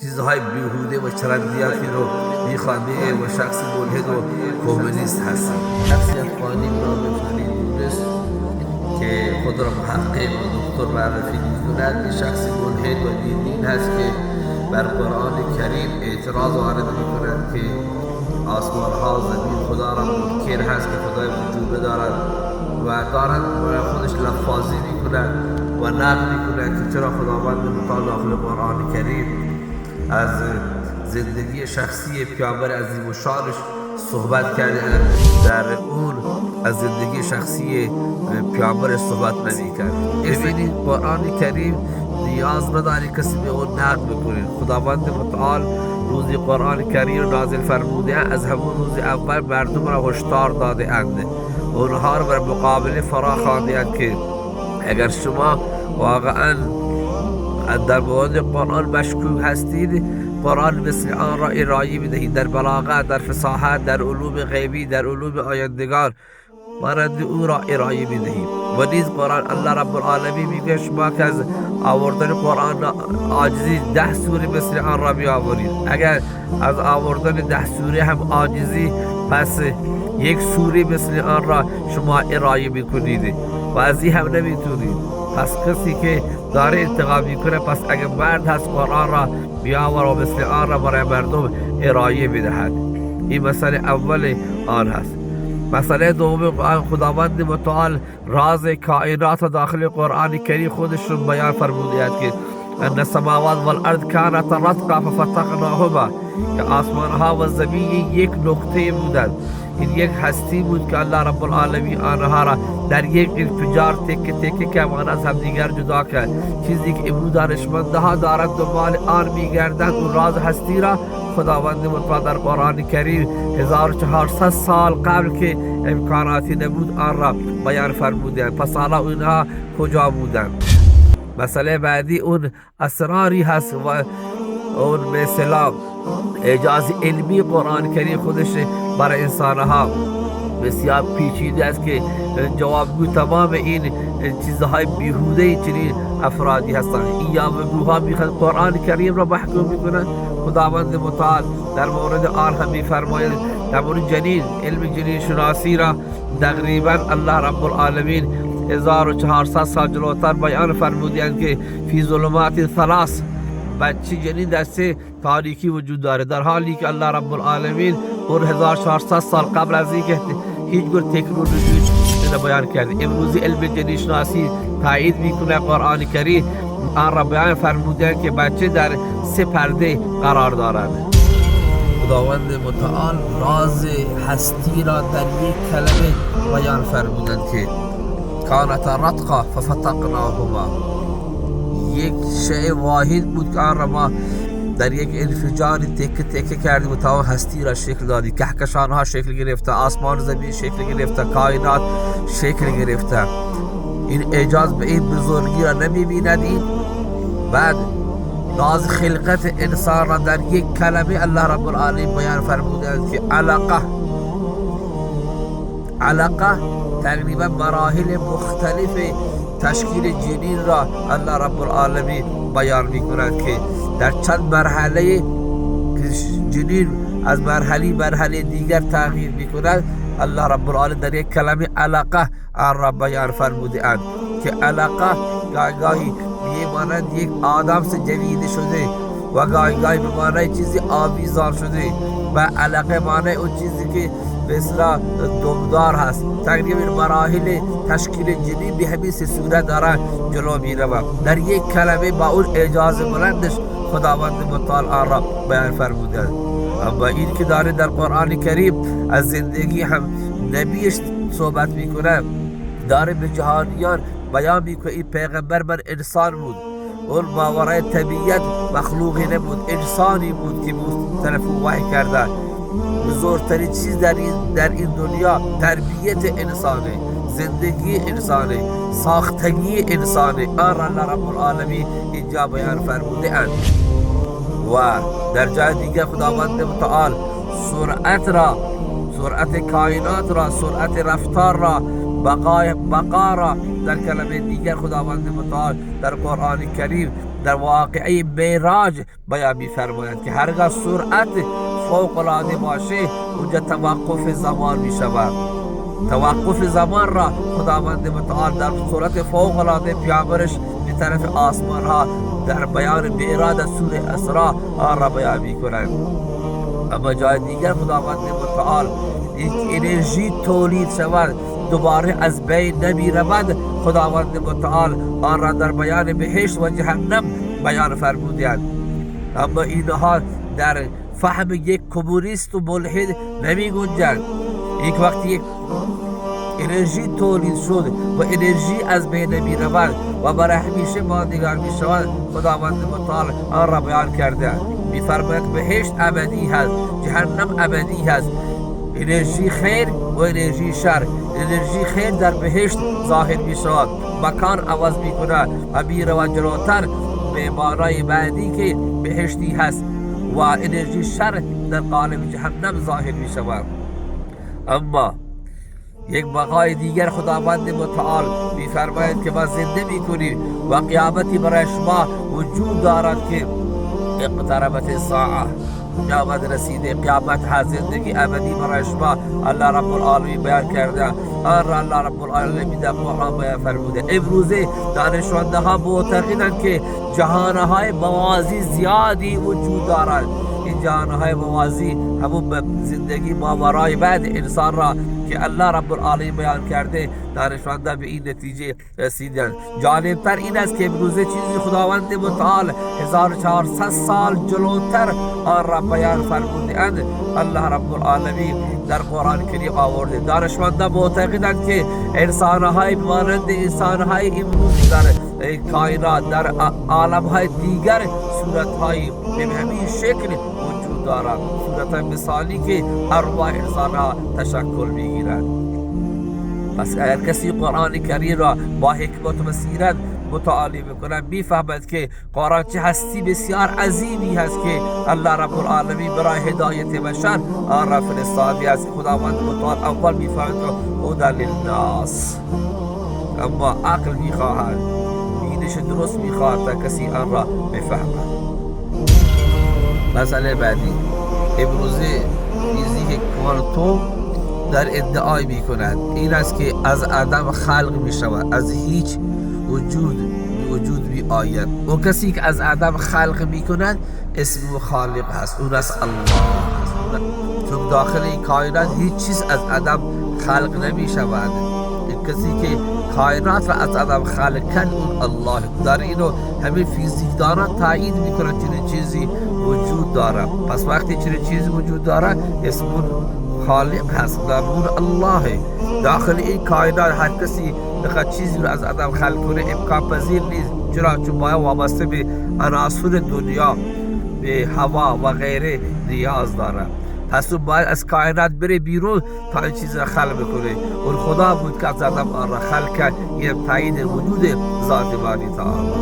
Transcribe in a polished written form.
چیزهای بیهوده و چرندیاتی رو میخوانده و شخص ملحد و کمونیست هست. شخصیت خوانی نام فرید دونست که خود را محقق و دکتر معرفی می‌کند که شخصی ملحد و دین هست که بر قرآن کریم اعتراض وارد می‌کند که آسمان ها زمین خدا را منکر هست که خدای وجود دارد و دارد خودش لفاظی می‌کند و نقد می‌کند که چرا خداوند متعال داخل قرآن کریم از زندگی شخصی پیامبر عظیم و شانش صحبت کرده، در اون از زندگی شخصی پیامبر صحبت نمی‌کرد. ببینید قرآن کریم نیاز نداره کسی به اون نقد بکنه. خداوند متعال روزی قرآن کریم رو نازل فرموده از همون روز اول مردم را هشدار داده اند، اونها را بر مقابله فرا خوانده اند که اگر شما واقعا در مورد قرآن مشکوک هستید، قرآن مثل آن را ارائه بدهید در بلاغت، در فصاحت، در علوم غیبی، در علوم آیندگان مانند او را ارائه بدهید. و نیز قرآن الله رب العالمین میگه شما که از آوردن قرآن عاجزی 10 سوره مثل آن را بیاورید. اگر از آوردن 10 سوره هم عاجزی، پس 1 سوره مثل آن را شما ارائه میکنید و از این هم نمیتونید. پس کسی که داره انتقام میکنه، پس اگر مرد هست قرآن را بیاور و مثل آن را برای مردم ارائه بدهد. این مسئله اول آن هست. مسئله دوم، خداوند متعال راز کائنات داخل قرآن کریم خودش رو بیان فرموده است که ان السماوات والارض كانتا رتقا ففتقناهما، که آسمان ها و زمین یک نقطه بودند. این یک هستی بود که الله رب العالمین آنها را در یک انفجار تکه تکه که از همدیگر جدا کرد. چیزی که امروز دانشمنده ها دارند دنبال آن میگردند، اون راز هستی را خداوند متعال در قرآن کریم 1400 سال قبل که امکاناتی نبود آن را بیان فرمودند. پس حالا اونها کجا بودند؟ مسئله بعدی اون اسراری هست و اون مثلا اعجاز علمی قرآن کریم خودش برای انسانها بسیار پیچیده است که جوابگو تمام این چیزهای بیهوده چنین افرادی هستند. این یاوه‌گوها میخواد قرآن کریم را محکوم میکنند. خداوند متعال در مورد آن هم میفرماید، در مورد جنین، علم جنین شناسی را تقریبا الله رب العالمین 1400 سال جلوتر بیان فرمودند که فی ظلمات ثلاث، بچه جنین در 3 تاریکی وجود داره، در حالی که الله رب العالمین اون 1400 سال قبل از اینکه هیچ گونه تکنولوژی بیان کرده. امروزی علم جنین شناسی تایید میکنه قرآن کریم آن را بیان فرمودند که بچه در 3 پرده قرار دارد. خداوند متعال راز هستی را در یک کلمه بیان فرمودند که کانتا رتقا ففتقناهما، یک شیء واحد بود که آن را ما در یک انفجار تکه تکه کردیم و تمام هستی را شکل دادیم. کهکشان ها شکل گرفته، آسمان زمین شکل گرفته، کائنات شکل گرفته. این اعجاز به این بزرگی را نمی‌بیندید؟ بعد راز خلقت انسان را در یک کلمه الله رب العالمین بیان فرمودند که علقه تقریبا مراحل مختلف تشکیل جنین را الله رب العالمین بیان می‌کند که در چند مرحله جنین از مرحله دیگر تغییر می‌کند. الله رب العالمین در یک کلمه علقه آن را بیان فرموده اند که علقه گاهی مانند یک آدم سے جویده شده و گاهی به معنی چیزی آویزان شده و علقه معنی اون چیزی که مثلا دمدار هست. تقریبا مراحل تشکیل جنین به همین 3 صورت دارن جلو می روند. در یک کلمه با اون اعجاز بلندش خداوند متعال آن را بیان فرموده. اما این که داره در قرآن کریم از زندگی هم نبیش صحبت میکنه، داره به جهانیان بیان میکنه این پیغمبر من انسان بود، اون ماورای طبیعت مخلوقی نبود، انسانی بود که طرف وحی کرده. بزرگترین چیز در این دنیا تربیت انسانه، زندگی انسانه، ساختگی انسانه. آن را الله رب العالمین اینجا بیان فرموده اند. و در جای دیگر خداوند متعال سرعت کائنات را، سرعت رفتار را، بقا را در کلمه دیگر خداوند متعال در قرآن کریم در واقعه معراج بیان می‌فرمایند که هرگاه سرعت فوق العاده باشه اونجا توقف زمان می‌شود. توقف زمان را خداوند متعال در صورت فوق العاده پیامبرش به طرف آسمان ها در بیان معراج سوره اسراء آن را بیان می‌کنند. اما جای دیگر خداوند متعال این انرژی تولید شود دوباره از بین نمی رود، خداوند متعال آن را در بیان بهشت و جهنم بیان فرمودند. اما اینها در فهم یک کمونیست و ملحد نمی گنجند. یک وقتی یک انرژی تولید شد و انرژی از بین نمی رود و برای همیشه ماندگار می شود، خداوند متعال آن را بیان کرده می فرماید بهشت ابدی هست، جهنم ابدی هست. انرژی خیر و انرژی شر، انرژی خیر در بهشت ظاهر می شود، مکان عوض می کند و میره و جلوتر به معنای بعدی که بهشتی هست و انرژی شر در قالب جهنم ظاهر می شود. اما یک بقای دیگر خداوند متعال می فرماید که ما زنده می کنیم و قیامتی برای شما وجود دارد که اقتربت الساعه، قیامت رسیده، قیامت ها، زندگی ابدی برای شما الله رب العالمین بیان کرده. آن را الله رب العالمین در قرآن بیان فرموده. امروزه دانشمنده ها معتقدند که جهانهای موازی زیادی وجود دارد. این جهانهای موازی همون زندگی ماورای بعد انسان را که الله رب العالمین بیان کرده، دانشمندان به این نتیجه رسیدند. جالبتر این است که امروزه چیزی خداوند متعال 1400 سال جلوتر آن را بیان فرموده اند. الله رب العالمین در قرآن کریم آورده. دانشمندان معتقدند که انسانهای مانند انسانهای امروز در کائنات در عالمهای دیگر صورتهای به همین شکل وجود دارد، صورت مثالی که ارواح انسانها تشکل میگیرند. پس اگر کسی قرآن کریم را با حکمت و بصیرت مطالعه میکند میفهمد که قرآن چه هستی بسیار عظیمی هست که الله رب العالمین برای هدایت بشر آن را فرستاده است. خداوند متعال اول میفهمد که هدی للناس، اما عقل میخواهد، بینش درست میخواهد تا کسی آن را بفهمد. مسئله بعدی، امروزه فیزیک کوانتوم در ادعای می کند این است که از عدم خلق می شود، از هیچ وجود می آید. و کسی که از عدم خلق می کند اسم خالق هست، اون است الله. چون داخل این کائنات هیچ چیز از عدم خلق نمی شود. کسی که کائنات را از عدم خلق کن اون الله. در اینو همه فیزیکدانان تایید می کنند چنین چیزی وجود دارد. پس وقتی چنین چیزی وجود دارد اسم خالق هست، نامون الله. داخل این کائنات هر کسی بخواد چیزی رو از عدم خلق کنه امکان پذیر نیست، چرا؟ چون باید وابسته به عناصر دنیا، به هوا و غیره نیاز داره. پس اون باید از کائنات بره بیرون تا این چیز را خلق کنه. اون خدا بود که از عدم آن را خلق کرد. این تایید وجود ذات باری تعالی.